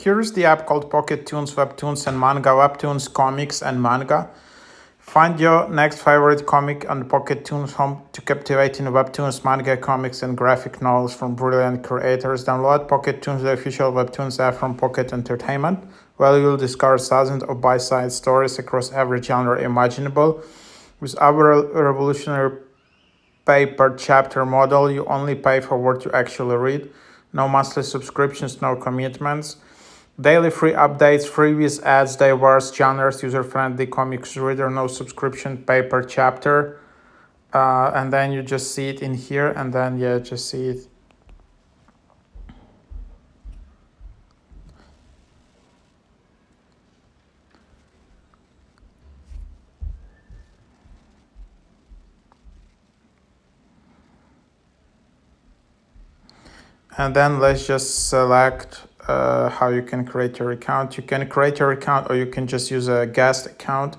Here's the app called Pocket Toons, Webtoons, and Manga. Webtoons, comics, and manga. Find your next favorite comic on Pocket Toons home to captivating webtoons, manga, comics, and graphic novels from brilliant creators. Download Pocket Toons, the official Webtoons app from Pocket Entertainment, where you'll discover thousands of bite-sized stories across every genre imaginable. With our revolutionary pay-per-chapter model, you only pay for what you actually read. No monthly subscriptions, no commitments. Daily free updates, freebies, ads, diverse genres, user-friendly comics reader, no subscription, pay per chapter. And then you just see it in here, and then just see it. And then let's just select how you can create your account. You can create your account, or you can just use a guest account.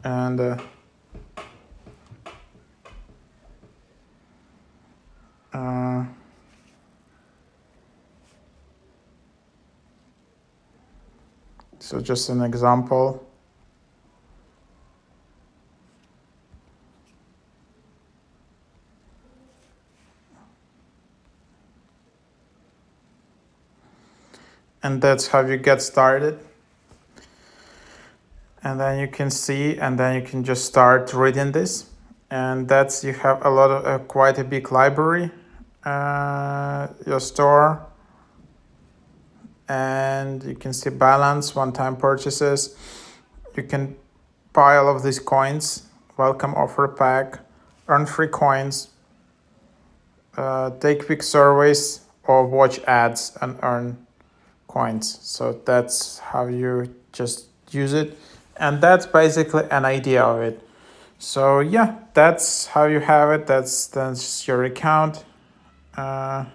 And so just an example. And that's how you get started. And then you can see, and then you can just start reading this. And that's, you have a lot of quite a big library, your store, and you can see balance, one-time purchases. You can buy all of these coins, welcome offer pack, earn free coins, take quick surveys, or watch ads and earn coins. So that's how you just use it, and that's basically an idea of it. So yeah, that's how you have it. That's your account. So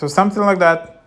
something like that.